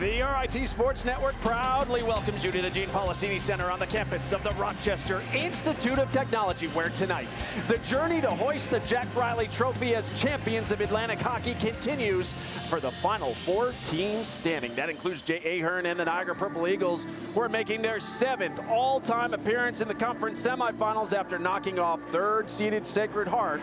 The RIT Sports Network proudly welcomes you to the Gene Policini Center on the campus of the Rochester Institute of Technology, where tonight the journey to hoist the Jack Riley Trophy as champions of Atlantic hockey continues for the final four teams standing. That includes Jay Ahern and the Niagara Purple Eagles, who are making their 7th all-time appearance in the conference semifinals after knocking off third-seeded Sacred Heart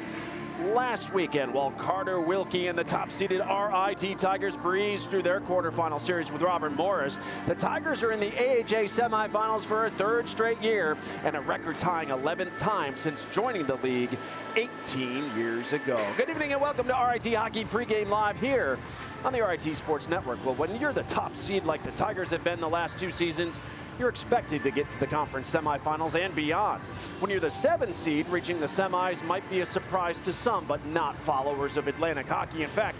last weekend, while Carter Wilkie and the top-seeded RIT Tigers breezed through their quarterfinal series with Robert Morris. The Tigers are in the AHA semifinals for a third straight year and a record-tying 11th time since joining the league 18 years ago. Good evening and welcome to RIT Hockey Pregame Live here on the RIT Sports Network. Well, when you're the top seed like the Tigers have been the last 2 seasons, you're expected to get to the conference semifinals and beyond. When you're the 7th seed, reaching the semis might be a surprise to some, but not followers of Atlantic hockey. In fact,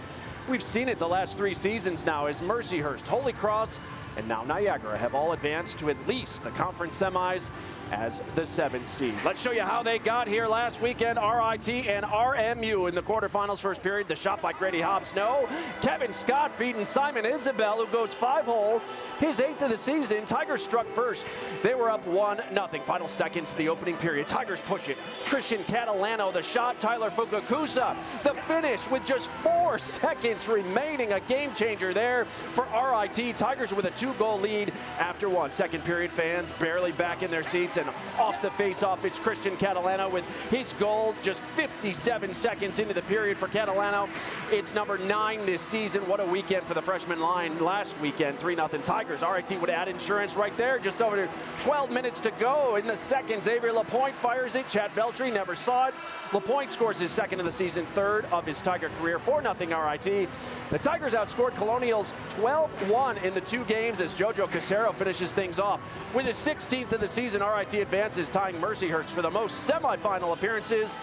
we've seen it the last 3 seasons now as Mercyhurst, Holy Cross, and now Niagara have all advanced to at least the conference semis as the 7th seed. Let's show you how they got here last weekend. RIT and RMU in the quarterfinals first period. The shot by Grady Hobbs, no. Kevin Scott feeding Simon Isabel, who goes 5-hole. His 8th of the season. Tigers struck first. They were up 1-0. Final seconds of the opening period. Tigers push it. Christian Catalano, the shot. Tyler Fukakusa, the finish with just 4 seconds remaining. A game changer there for RIT. Tigers with a 2-goal lead after 1. Second period, fans barely back in their seats. And off the face-off, it's Christian Catalano with his goal just 57 seconds into the period for Catalano. It's number 9 this season. What a weekend for the freshman line last weekend. 3-0 Tigers. RIT would add insurance right there. Just over 12 minutes to go in the second. Xavier Lapointe fires it. Chad Veltri never saw it. Lapointe scores his 2nd of the season, 3rd of his Tiger career. 4-0 RIT. The Tigers outscored Colonials 12-1 in the 2 games as Jojo Casero finishes things off. With his 16th of the season, RIT advances, tying Mercyhurst for the most semifinal appearances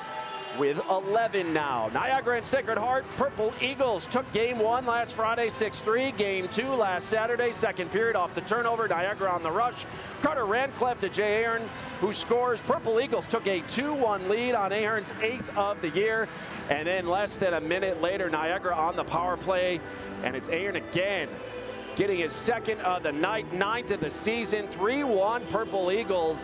with 11 now. Niagara and Sacred Heart, Purple Eagles took game 1 last Friday, 6-3. Game 2 last Saturday, second period off the turnover. Niagara on the rush. Carter Rancliffe to Jay Ahern, who scores. Purple Eagles took a 2-1 lead on Ahern's 8th of the year. And then less than a minute later, Niagara on the power play. And it's Ahern again, getting his 2nd of the night, 9th of the season. 3-1 Purple Eagles.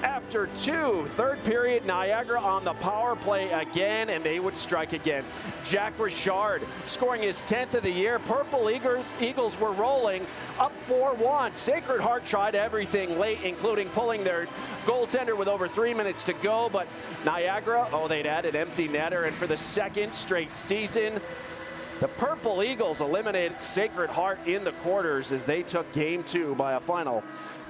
After 2, third period, Niagara on the power play again, and they would strike again. Jack Richard scoring his 10th of the year. Purple Eagles were rolling up 4-1. Sacred Heart tried everything late, including pulling their goaltender with over 3 minutes to go, but Niagara, they'd added empty netter, and for the 2nd straight season, the Purple Eagles eliminated Sacred Heart in the quarters as they took game 2 by a final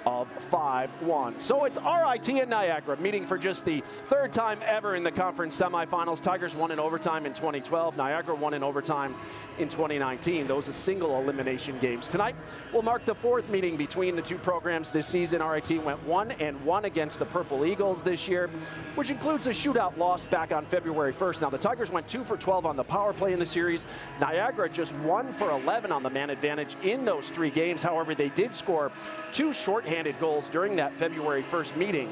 of 5-1. So it's RIT and Niagara meeting for just the 3rd time ever in the conference semifinals. Tigers won in overtime in 2012. Niagara won in overtime in 2019. Those are single elimination games. Tonight will mark the 4th meeting between the 2 programs this season. RIT went 1-1 against the Purple Eagles this year, which includes a shootout loss back on February 1st. Now the Tigers went 2 for 12 on the power play in the series. Niagara just 1 for 11 on the man advantage in those 3 games. However, they did score 2 shorthanded goals during that February 1st meeting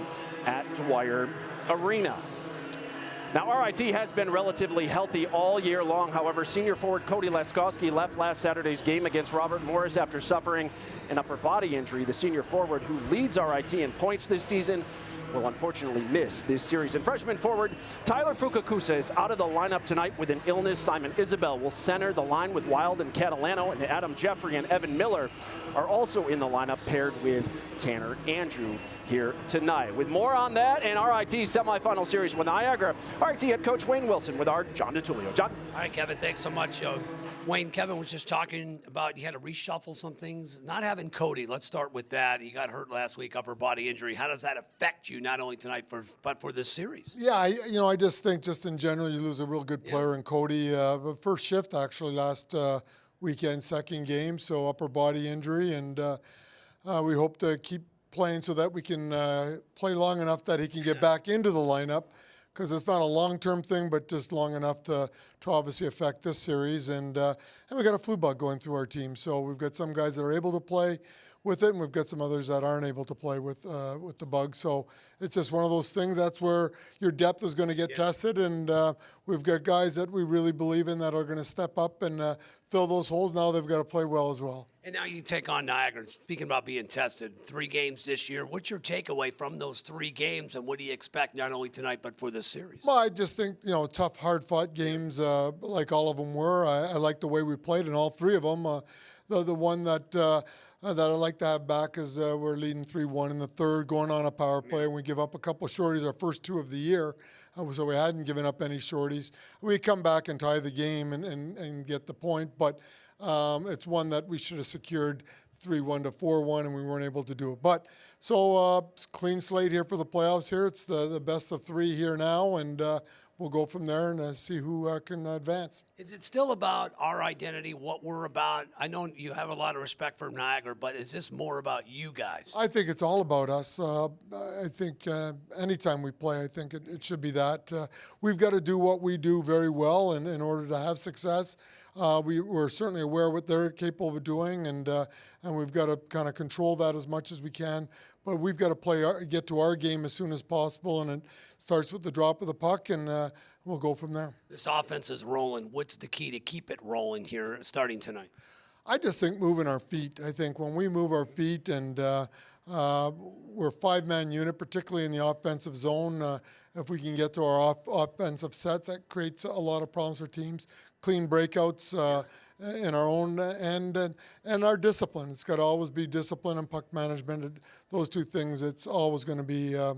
at Dwyer Arena. Now, RIT has been relatively healthy all year long. However, senior forward Cody Laskowski left last Saturday's game against Robert Morris after suffering an upper body injury. The senior forward, who leads RIT in points this season, will unfortunately miss this series. And freshman forward Tyler Fukakusa is out of the lineup tonight with an illness. Simon Isabel will center the line with Wild and Catalano, and Adam Jeffrey and Evan Miller are also in the lineup paired with Tanner Andrew here tonight. With more on that and RIT semifinal series with Niagara, RIT head coach Wayne Wilson with our John DeTulio. John? All right, Kevin, thanks so much. Wayne, Kevin was just talking about you had to reshuffle some things. Not having Cody, let's start with that. He got hurt last week, upper body injury. How does that affect you, not only tonight, but for this series? Yeah, I just think just in general, you lose a real good player in Cody. First shift, actually, last weekend, 2nd game, so upper body injury. And we hope to keep playing so that we can play long enough that he can get back into the lineup, because it's not a long-term thing, but just long enough to obviously affect this series. And we got a flu bug going through our team, so we've got some guys that are able to play. with it, and we've got some others that aren't able to play with the bug. So it's just one of those things. That's where your depth is going to get tested, and we've got guys that we really believe in that are going to step up and fill those holes. Now they've got to play well as well. And now you take on Niagara. Speaking about being tested, 3 games this year. What's your takeaway from those 3 games, and what do you expect not only tonight but for this series? Well, I just think, tough, hard-fought games like all of them were. I like the way we played in all 3 of them. The one that I'd like to have back is we're leading 3-1 in the third, going on a power play, and we give up a couple of shorties our first 2 of the year. So we hadn't given up any shorties. We come back and tie the game and get the point, but it's one that we should have secured 3-1 to 4-1, and we weren't able to do it. But so it's clean slate here for the playoffs here. It's the best of 3 here now, and we'll go from there and see who can advance. Is it still about our identity, what we're about? I know you have a lot of respect for Niagara, but is this more about you guys? I think it's all about us. I think anytime we play, I think it should be that. We've got to do what we do very well in order to have success. We're certainly aware of what they're capable of doing, and we've got to kind of control that as much as we can. But we've got to get to our game as soon as possible, and it starts with the drop of the puck, and we'll go from there. This offense is rolling. What's the key to keep it rolling here starting tonight? I just think moving our feet. I think when we move our feet and we're a 5-man unit, particularly in the offensive zone, if we can get to our offensive sets, that creates a lot of problems for teams. Clean breakouts in our own end, and our discipline. It's got to always be discipline and puck management. Those 2 things, it's always going to be a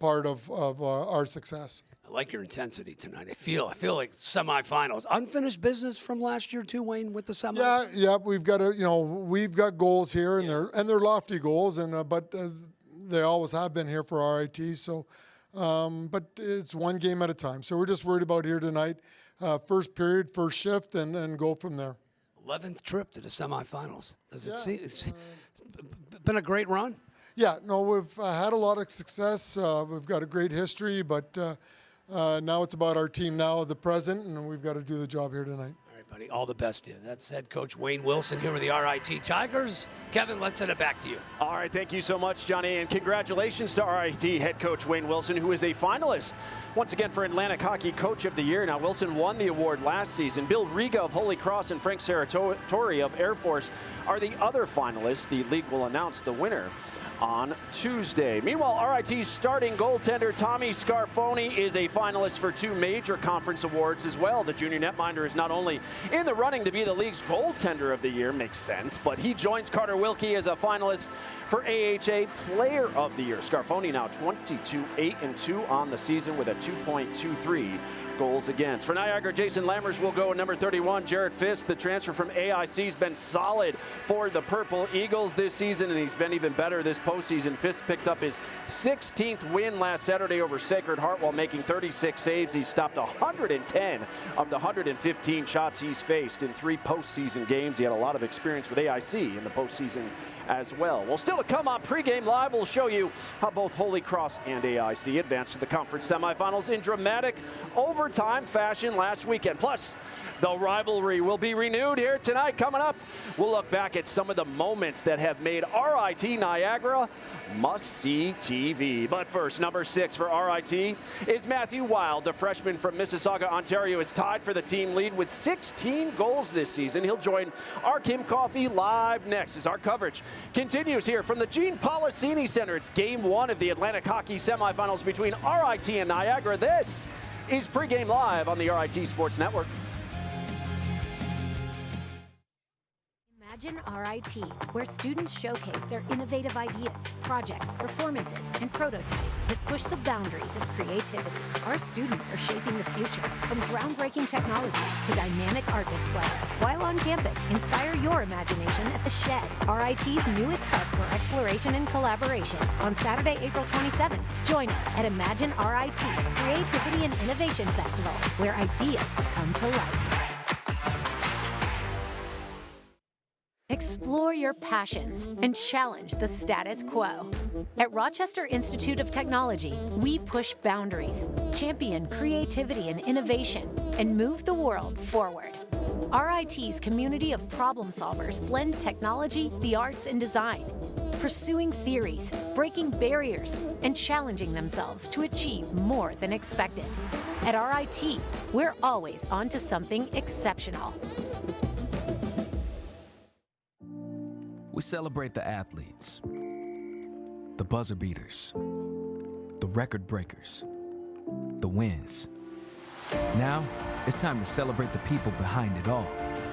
part of our success. I like your intensity tonight. I feel like semifinals. Unfinished business from last year too, Wayne, with the semis. Yeah. We've got we've got goals here, and they're lofty goals, and but they always have been here for RIT. So, but it's one game at a time. So we're just worried about here tonight. First period, first shift, and go from there. 11th trip to the semifinals. Does it seem it's been a great run? Yeah, no, we've had a lot of success. We've got a great history, but now it's about our team now, the present, and we've got to do the job here tonight. All right, buddy. All the best to you. That's head coach Wayne Wilson here with the RIT Tigers. Kevin, let's send it back to you. All right, thank you so much, Johnny, and congratulations to RIT head coach Wayne Wilson, who is a finalist once again for Atlantic Hockey Coach of the Year. Now, Wilson won the award last season. Bill Riga of Holy Cross and Frank Saratori of Air Force are the other finalists. The league will announce the winner on Tuesday. Meanwhile, RIT's starting goaltender Tommy Scarfoni is a finalist for 2 major conference awards as well. The junior netminder is not only in the running to be the league's goaltender of the year, makes sense, but he joins Carter Wilkie as a finalist for AHA Player of the Year. Scarfoni now 22-8-2 on the season with a 2.23 goals against. For Niagara, Jason Lammers will go at number 31. Jared Fisk, the transfer from AIC, has been solid for the Purple Eagles this season, and he's been even better this postseason. Fisk picked up his 16th win last Saturday over Sacred Heart while making 36 saves. He stopped 110 of the 115 shots he's faced in 3 postseason games. He had a lot of experience with AIC in the postseason as well. Well, still to come on Pregame Live, we'll show you how both Holy Cross and AIC advanced to the conference semifinals in dramatic overtime fashion last weekend. Plus, the rivalry will be renewed here tonight. Coming up, we'll look back at some of the moments that have made RIT Niagara must-see TV. But first, number 6 for RIT is Matthew Wild. The freshman from Mississauga, Ontario, is tied for the team lead with 16 goals this season. He'll join our Kim Coffey live next as our coverage continues here from the Gene Policini Center. It's Game 1 of the Atlantic Hockey semifinals between RIT and Niagara. This is Pregame Live on the RIT Sports Network. Imagine RIT, where students showcase their innovative ideas, projects, performances, and prototypes that push the boundaries of creativity. Our students are shaping the future, from groundbreaking technologies to dynamic art displays. While on campus, inspire your imagination at The Shed, RIT's newest hub for exploration and collaboration. On Saturday, April 27th, join us at Imagine RIT, Creativity and Innovation Festival, where ideas come to life. Explore your passions and challenge the status quo. At Rochester Institute of Technology, we push boundaries, champion creativity and innovation, and move the world forward. RIT RIT's community of problem solvers blend technology, the arts, and design, pursuing theories, breaking barriers, and challenging themselves to achieve more than expected. At RIT, we're always on to something exceptional. We celebrate the athletes, the buzzer beaters, the record breakers, the wins. Now, it's time to celebrate the people behind it all.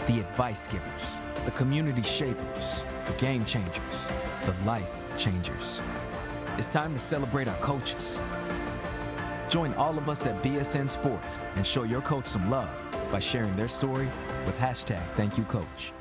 The advice givers, the community shapers, the game changers, the life changers. It's time to celebrate our coaches. Join all of us at BSN Sports and show your coach some love by sharing their story with #ThankYouCoach.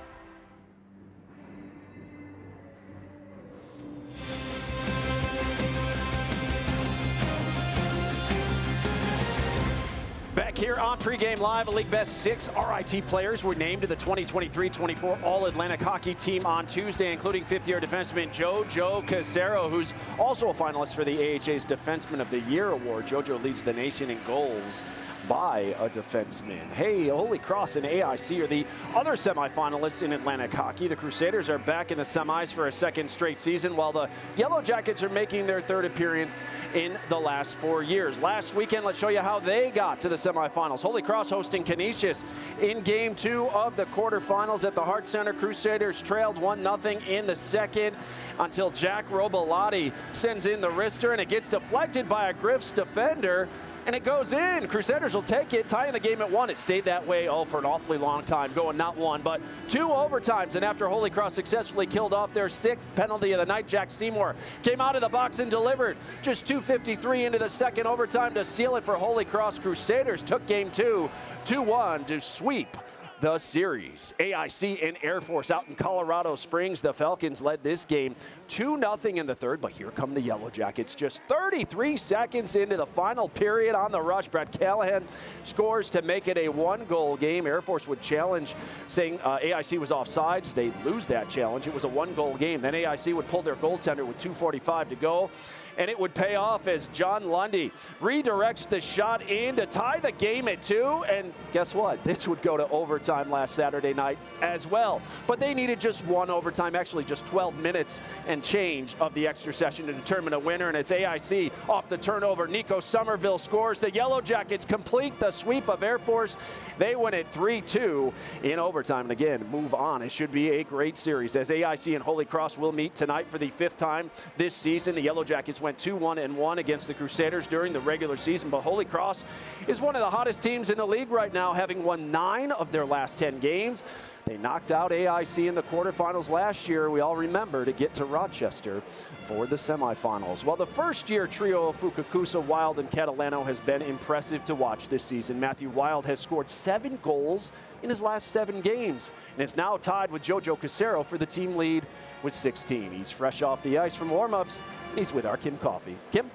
Back here on Pregame Live, a league best 6 RIT players were named to the 2023-24 All-Atlantic Hockey Team on Tuesday, including fifth-year defenseman Jojo Casero, who's also a finalist for the AHA's Defenseman of the Year award. Jojo leads the nation in goals by a defenseman. Hey, Holy Cross and AIC are the other semifinalists in Atlantic hockey. The Crusaders are back in the semis for a second straight season, while the Yellow Jackets are making their third appearance in the last 4 years. Last weekend, let's show you how they got to the semifinals. Holy Cross hosting Canisius in Game 2 of the quarterfinals at the Hart Center. Crusaders trailed 1-0 in the second until Jack Robilotti sends in the wrister, and it gets deflected by a Griffs defender, and it goes in. Crusaders will take it, tying the game at 1. It stayed that way for an awfully long time, going not 1, but 2 overtimes. And after Holy Cross successfully killed off their 6th penalty of the night, Jack Seymour came out of the box and delivered. Just 2:53 into the second overtime to seal it for Holy Cross. Crusaders took Game 2, 2-1 to sweep the series. AIC and Air Force out in Colorado Springs. The Falcons led this game 2-0 in the third, but here come the Yellow Jackets. Just 33 seconds into the final period on the rush. Brett Callahan scores to make it a 1-goal game. Air Force would challenge, saying AIC was offsides. They'd lose that challenge. It was a 1-goal game. Then AIC would pull their goaltender with 2:45 to go, and it would pay off as John Lundy redirects the shot in to tie the game at 2. And guess what? This would go to overtime last Saturday night as well. But they needed just 1 overtime, actually just 12 minutes and change of the extra session to determine a winner. And it's AIC off the turnover. Nico Somerville scores. The Yellow Jackets complete the sweep of Air Force. They win it 3-2 in overtime. And again, move on. It should be a great series as AIC and Holy Cross will meet tonight for the 5th time this season. The Yellow Jackets went 2-1-1 against the Crusaders during the regular season, but Holy Cross is one of the hottest teams in the league right now, having won 9 of their last 10 games. They knocked out AIC in the quarterfinals last year, we all remember, to get to Rochester for the semifinals. Well, the first-year trio of Fukakusa, Wild, and Catalano has been impressive to watch this season. Matthew Wild has scored 7 goals in his last 7 games, and is now tied with Jojo Casero for the team lead with 16. He's fresh off the ice from warm-ups. He's with our Kim Coffey. Kim?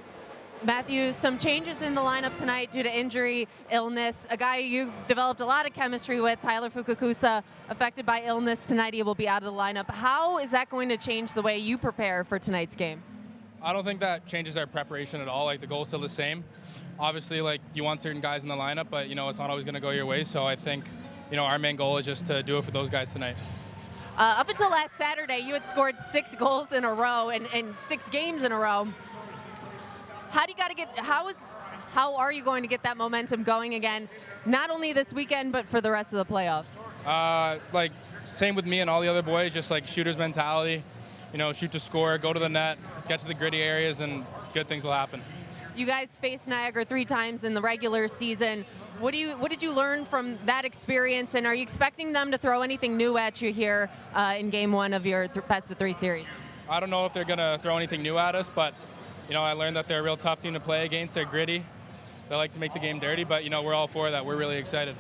Matthew, some changes in the lineup tonight due to injury, illness. A guy you've developed a lot of chemistry with, Tyler Fukakusa, affected by illness tonight. He will be out of the lineup. How is that going to change the way you prepare for tonight's game? I don't think that changes our preparation at all. Like, the goal's still the same. Obviously, like, you want certain guys in the lineup, but, you know, it's not always going to go your way. So I think, you know, our main goal is just to do it for those guys tonight. Up until last Saturday, you had scored 6 goals in a row and 6 games in a row. How are you going to get that momentum going again, not only this weekend, but for the rest of the playoffs? Like, same with me and all the other boys, just like shooter's mentality, you know, shoot to score, go to the net, get to the gritty areas, and good things will happen. You guys faced Niagara 3 times in the regular season. What did you learn from that experience, and are you expecting them to throw anything new at you here in Game 1 of your best of 3 series? I don't know if they're going to throw anything new at us, but, you know, I learned that they're a real tough team to play against. They're gritty. They like to make the game dirty, but, you know, we're all for that. We're really excited.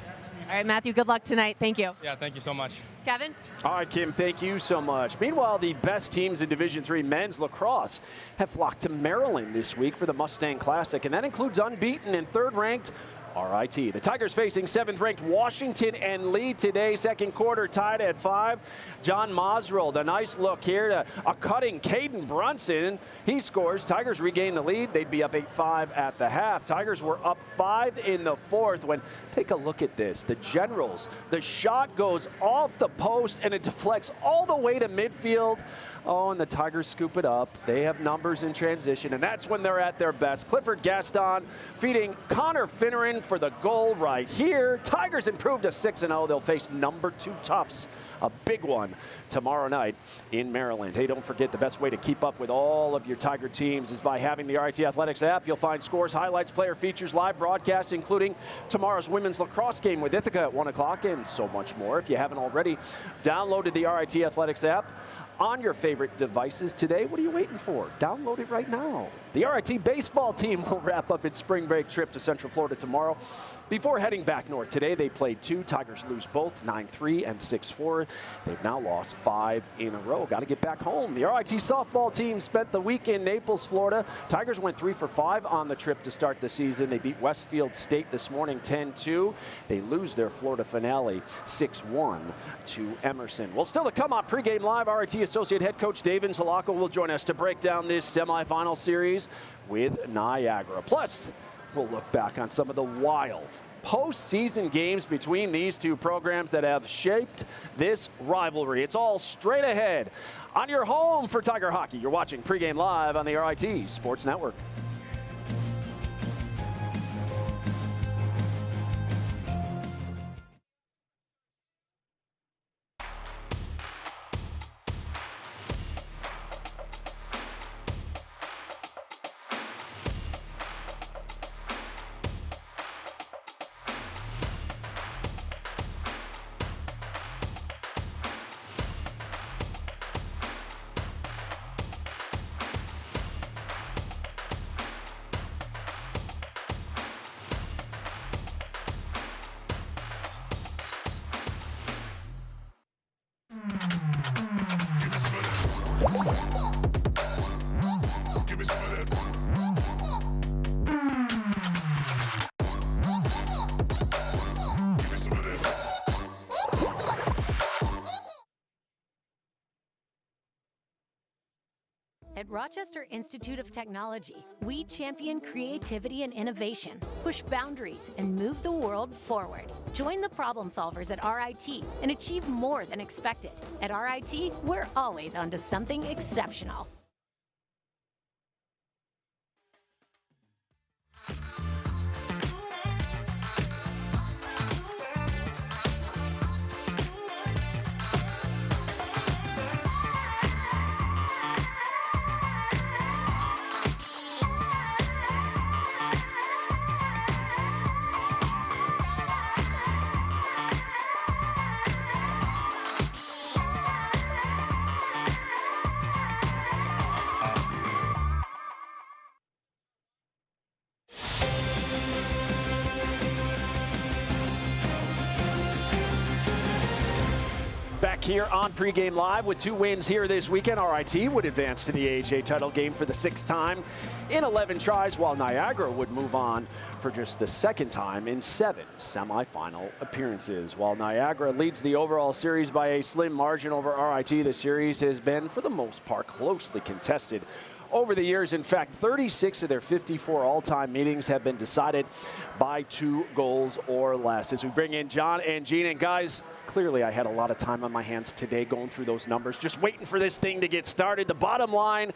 All right, Matthew, good luck tonight. Thank you. Yeah, thank you so much. Kevin? All right, Kim, thank you so much. Meanwhile, the best teams in Division III men's lacrosse have flocked to Maryland this week for the Mustang Classic, and that includes unbeaten and third-ranked RIT. The Tigers facing 7th-ranked Washington and Lee today. Second quarter tied at 5. John Mosrell, the nice look here to a cutting Caden Brunson. He scores. Tigers regain the lead. They'd be up 8-5 at the half. Tigers were up 5 in the 4th. When take a look at this, the Generals, the shot goes off the post and it deflects all the way to midfield. Oh, and the Tigers scoop it up. They have numbers in transition, and that's when they're at their best. Clifford Gaston feeding Connor Finneran for the goal right here. Tigers improved to 6-0. They'll face number 2 Tufts, a big one, tomorrow night in Maryland. Hey, don't forget the best way to keep up with all of your Tiger teams is by having the RIT Athletics app. You'll find scores, highlights, player features, live broadcasts, including tomorrow's women's lacrosse game with Ithaca at 1 o'clock and so much more. If you haven't already downloaded the RIT Athletics app on your favorite devices today, what are you waiting for? Download it right now. The RIT baseball team will wrap up its spring break trip to Central Florida tomorrow. Before heading back north today, they played 2. Tigers lose both, 9-3 and 6-4. They've now lost 5 in a row. Got to get back home. The RIT softball team spent the week in Naples, Florida. Tigers went 3 for 5 on the trip to start the season. They beat Westfield State this morning 10-2. They lose their Florida finale 6-1 to Emerson. Well, still to come on Pregame Live, RIT Associate Head Coach Dave Inzalaco will join us to break down this semifinal series with Niagara. Plus, we'll look back on some of the wild postseason games between these two programs that have shaped this rivalry. It's all straight ahead on your home for Tiger hockey. You're watching Pregame Live on the RIT Sports Network. At Rochester Institute of Technology, we champion creativity and innovation, push boundaries, and move the world forward. Join the problem solvers at RIT and achieve more than expected. At RIT, we're always on to something exceptional. Back here on Pregame Live with 2 wins here this weekend. RIT would advance to the AHA title game for the 6th time in 11 tries, while Niagara would move on for just the 2nd time in 7 semifinal appearances. While Niagara leads the overall series by a slim margin over RIT, the series has been, for the most part, closely contested over the years. In fact, 36 of their 54 all-time meetings have been decided by 2 goals or less. As we bring in John and Gene, and guys, clearly I had a lot of time on my hands today going through those numbers, just waiting for this thing to get started. The bottom line,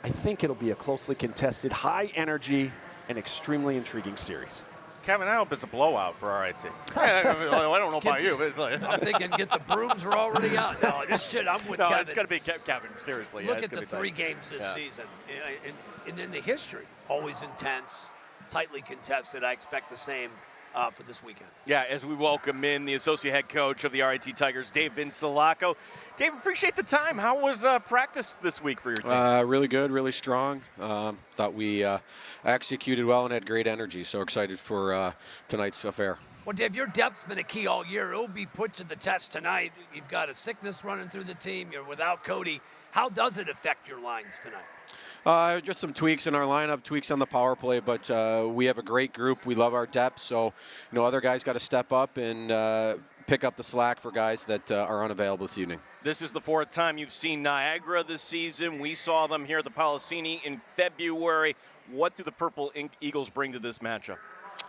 I think it'll be a closely contested, high energy, and extremely intriguing series. Kevin, I hope it's a blowout for RIT. I don't know about you, but it's like I'm thinking get the brooms are already out. No, this shit, I'm with no, Kevin. it's going to be Kevin, seriously. Look yeah, at the 3 games this season. And in the history, always intense, tightly contested. I expect the same for this weekend. Yeah, as we welcome in the associate head coach of the RIT Tigers, Dave Inzalaco. Dave, appreciate the time. How was practice this week for your team? Really good, really strong. Thought we executed well and had great energy, so excited for tonight's affair. Well, Dave, your depth's been a key all year. It'll be put to the test tonight. You've got a sickness running through the team. You're without Cody. How does it affect your lines tonight? Just some tweaks in our lineup, tweaks on the power play, but we have a great group. We love our depth, so other guys got to step up and pick up the slack for guys that are unavailable this evening. This is the fourth time you've seen Niagara this season. We saw them here at the Policini in February. What do the Purple Eagles bring to this matchup?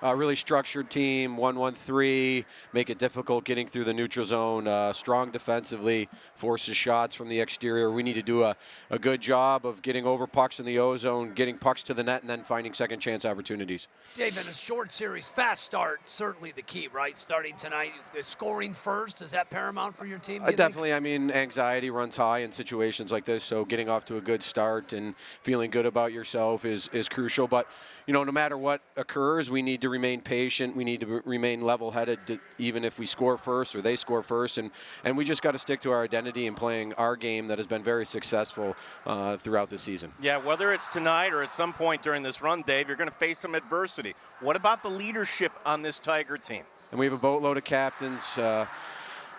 A really structured team, 1-1-3, make it difficult getting through the neutral zone, strong defensively, forces shots from the exterior. We need to do a good job of getting over pucks in the O-zone, getting pucks to the net, and then finding second chance opportunities. Dave, in a short series, fast start, certainly the key, right? Starting tonight, the scoring first, is that paramount for your team? Definitely. I mean, anxiety runs high in situations like this, so getting off to a good start and feeling good about yourself is crucial. But, no matter what occurs, we need to remain patient. We need to remain level-headed, even if we score first or they score first. And we just got to stick to our identity and playing our game that has been very successful throughout the season. Yeah, whether it's tonight or at some point during this run, Dave, you're going to face some adversity. What about the leadership on this Tiger team? And we have a boatload of captains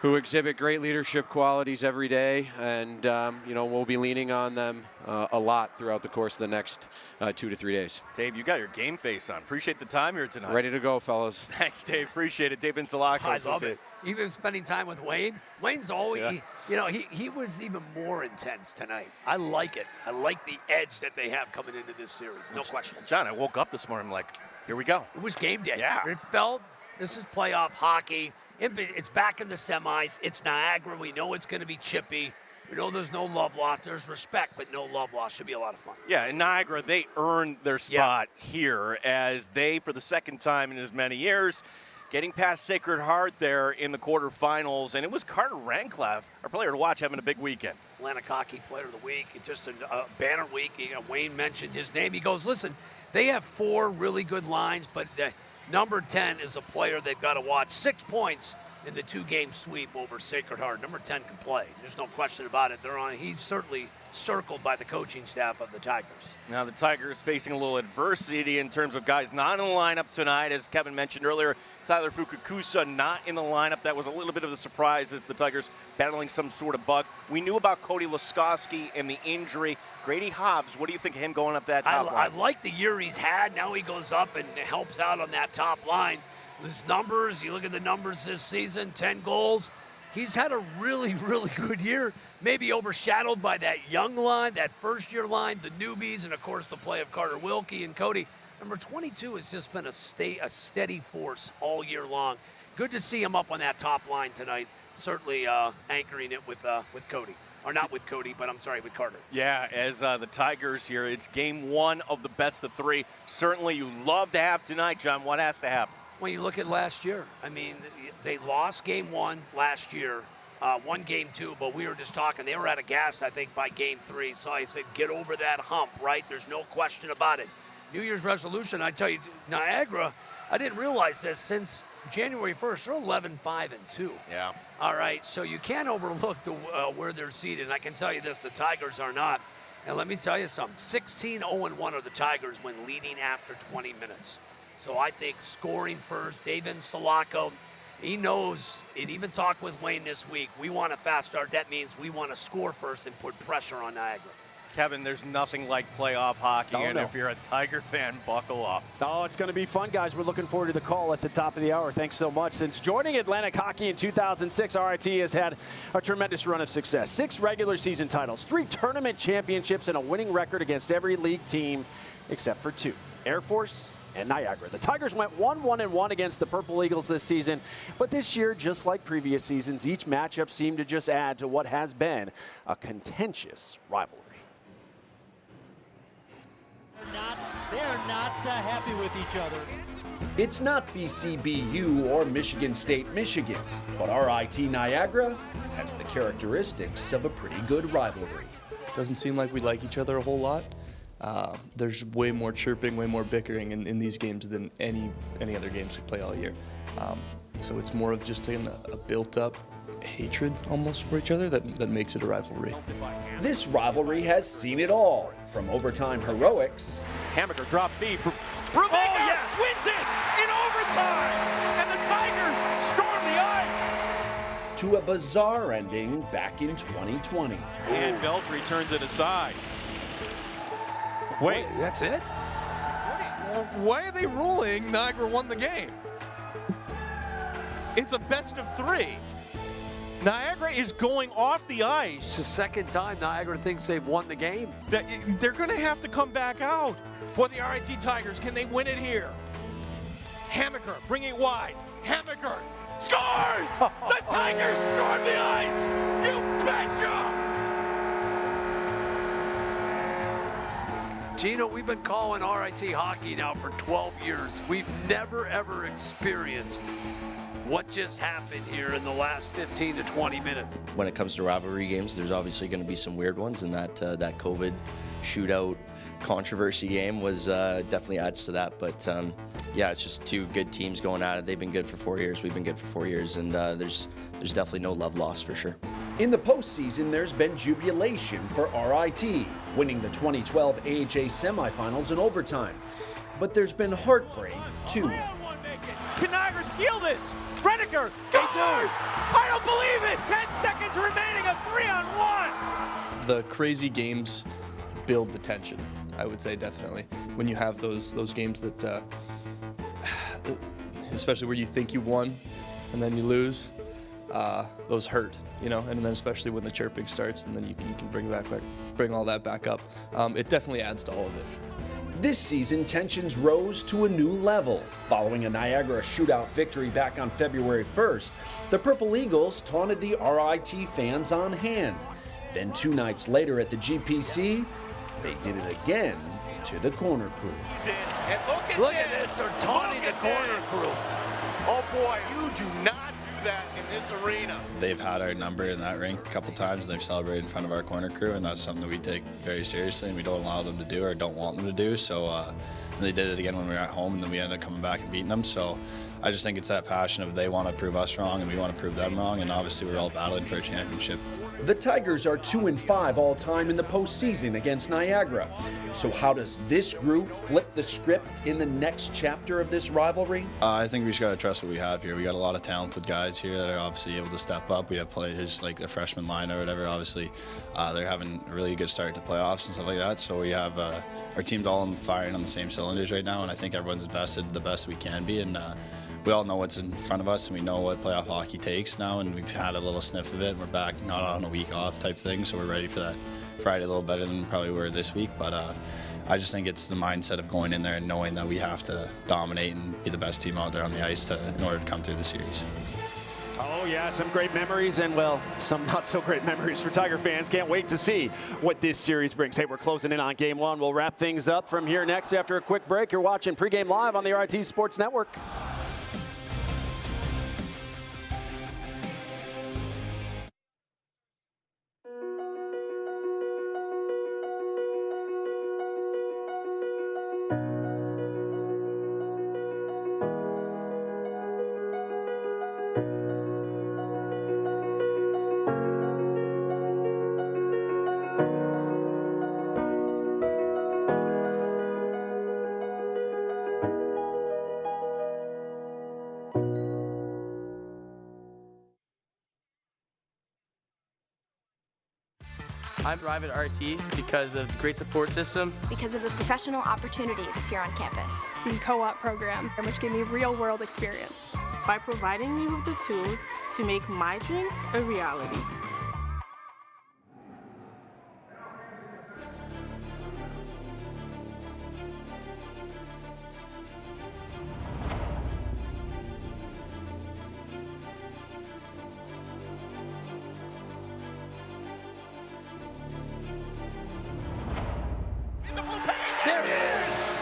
who exhibit great leadership qualities every day, and we'll be leaning on them a lot throughout the course of the next 2 to 3 days. Dave, you got your game face on. Appreciate the time here tonight. Ready to go, fellas. Thanks, Dave. Appreciate it. Dave Insulaco. I love it. Even spending time with Wayne. Wayne's always, he was even more intense tonight. I like it. I like the edge that they have coming into this series. No question. John, I woke up this morning, I'm like, here we go. It was game day. Yeah. It felt, this is playoff hockey. It's back in the semis. It's Niagara. We know it's going to be chippy. We know there's no love lost. There's respect, but no love lost. Should be a lot of fun. Yeah, in Niagara, they earned their spot here as they, for the second time in as many years, getting past Sacred Heart there in the quarterfinals. And it was Carter Rancliffe, our player to watch, having a big weekend. Atlantic Hockey Player of the Week. It's just a banner week. Wayne mentioned his name. He goes, listen, they have 4 really good lines, but number 10 is a player they've got to watch. 6 points in the 2-game sweep over Sacred Heart. Number 10 can play. There's no question about it. He's certainly circled by the coaching staff of the Tigers. Now the Tigers facing a little adversity in terms of guys not in the lineup tonight. As Kevin mentioned earlier, Tyler Fukakusa not in the lineup. That was a little bit of a surprise as the Tigers battling some sort of bug. We knew about Cody Laskowski and the injury. Grady Hobbs, what do you think of him going up that top line? I like the year he's had. Now he goes up and helps out on that top line. His numbers, you look at the numbers this season, 10 goals. He's had a really, really good year. Maybe overshadowed by that young line, that first-year line, the newbies, and, of course, the play of Carter Wilkie and Cody. Number 22 has just been a steady force all year long. Good to see him up on that top line tonight, certainly anchoring it with Cody. Or not with Cody, but with Carter. Yeah, as the Tigers here, it's game 1 of the best of 3. Certainly you love to have tonight, John. What has to happen? When you look at last year, I mean, they lost game 1 last year, won game 2, but we were just talking. They were out of gas, I think, by game 3. So I said, get over that hump, right? There's no question about it. New Year's resolution, I tell you, Niagara, I didn't realize this, since January 1st, they're 11-5-2. Yeah. All right, so you can't overlook where they're seated. And I can tell you this, the Tigers are not. And let me tell you something, 16-0-1 are the Tigers when leading after 20 minutes. So I think scoring first, Dave Insulaco, he knows, and even talked with Wayne this week, we want a fast start. That means we want to score first and put pressure on Niagara. Kevin, there's nothing like playoff hockey, if you're a Tiger fan, buckle up. Oh, it's going to be fun, guys. We're looking forward to the call at the top of the hour. Thanks so much. Since joining Atlantic Hockey in 2006, RIT has had a tremendous run of success. 6 regular season titles, 3 tournament championships, and a winning record against every league team except for 2, Air Force and Niagara. The Tigers went 1-1-1 against the Purple Eagles this season, but this year, just like previous seasons, each matchup seemed to just add to what has been a contentious rivalry. They're not happy with each other. It's not BCBU or Michigan State, Michigan, but RIT Niagara has the characteristics of a pretty good rivalry. Doesn't seem like we like each other a whole lot. There's way more chirping, way more bickering in these games than any other games we play all year. So it's more of just a built-up hatred almost for each other that makes it a rivalry. This rivalry has seen it all, from overtime heroics. Hammaker drop B. Brumega wins it in overtime, and the Tigers storm the ice. To a bizarre ending back in 2020. And Veltri turns it aside. Wait, that's it? Why are they ruling Niagara won the game? It's a best of 3. Niagara is going off the ice. It's the second time Niagara thinks they've won the game. They're going to have to come back out for the RIT Tigers. Can they win it here? Hammaker, bring it wide. Hammaker scores! The Tigers storm the ice! You betcha! Gino, we've been calling RIT hockey now for 12 years. We've never, ever experienced what just happened here in the last 15 to 20 minutes. When it comes to rivalry games, there's obviously going to be some weird ones, and that COVID shootout controversy game was definitely adds to that. But yeah, it's just two good teams going at it. They've been good for 4 years. We've been good for 4 years, and there's definitely no love lost for sure. In the postseason, there's been jubilation for RIT, winning the 2012 AHA semifinals in overtime. But there's been heartbreak, too. Can Niagara steal this? Redeker scores! I don't believe it! 10 seconds remaining, a 3-on-1! The crazy games build the tension, I would say, definitely. When you have those games that, especially where you think you won and then you lose, those hurt, you know, and then especially when the chirping starts and then you can bring all that back up. It definitely adds to all of it. This season, tensions rose to a new level. Following a Niagara shootout victory back on February 1st, the Purple Eagles taunted the RIT fans on hand. Then 2 nights later at the GPC, they did it again to the corner crew. And look at this, they're taunting the corner crew. Oh boy, you do not do that in this arena. They've had our number in that rink a couple times, and they've celebrated in front of our corner crew, and that's something that we take very seriously, and we don't allow them to do or don't want them to do. So and they did it again when we were at home, and then we ended up coming back and beating them. So I just think it's that passion of they want to prove us wrong, and we want to prove them wrong, and obviously we're all battling for a championship. The Tigers are 2-5 all-time in the postseason against Niagara. So how does this group flip the script in the next chapter of this rivalry? I think we just got to trust what we have here. We got a lot of talented guys here that are obviously able to step up. We have players like the freshman line or whatever. Obviously, they're having a really good start to playoffs and stuff like that. So we have our team's all firing on the same cylinders right now, and I think everyone's invested the best we can be. And we all know what's in front of us, and we know what playoff hockey takes now, and we've had a little sniff of it, and we're back not on a week off type thing, so we're ready for that Friday a little better than probably we were this week. But I just think it's the mindset of going in there and knowing that we have to dominate and be the best team out there on the ice in order to come through the series. Oh yeah, some great memories and, well, some not so great memories for Tiger fans. Can't wait to see what this series brings. Hey, we're closing in on Game 1. We'll wrap things up from here next after a quick break. You're watching Pregame Live on the RIT Sports Network. I thrive at RT because of the great support system. Because of the professional opportunities here on campus. The co-op program, which gave me real-world experience. By providing me with the tools to make my dreams a reality. There it is!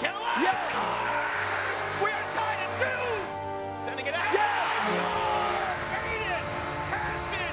Keller! Yes! We are tied at 2! Sending it out! Yes! Hayden! Harrison!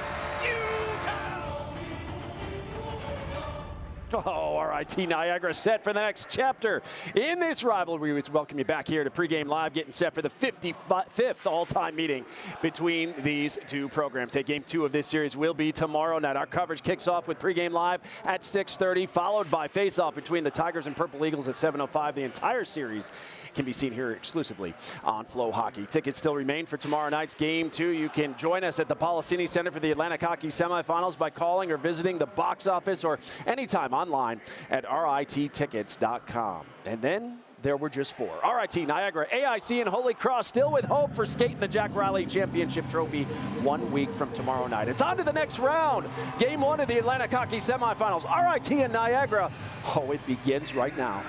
Utah! Oh, RIT Niagara set for the next chapter in this rivalry. We welcome you back here to Pregame Live, getting set for the 55th all-time meeting between these two programs. Hey, Game 2 of this series will be tomorrow night. Our coverage kicks off with Pregame Live at 6:30, followed by face-off between the Tigers and Purple Eagles at 7:05. The entire series can be seen here exclusively on Flow Hockey. Tickets still remain for tomorrow night's Game 2. You can join us at the Policini Center for the Atlantic Hockey semifinals by calling or visiting the box office or anytime online at rittickets.com. And then there were just 4. RIT, Niagara, AIC, and Holy Cross still with hope for skating the Jack Riley Championship Trophy 1 week from tomorrow night. It's on to the next round. Game 1 of the Atlantic Hockey semifinals. RIT and Niagara. Oh, it begins right now.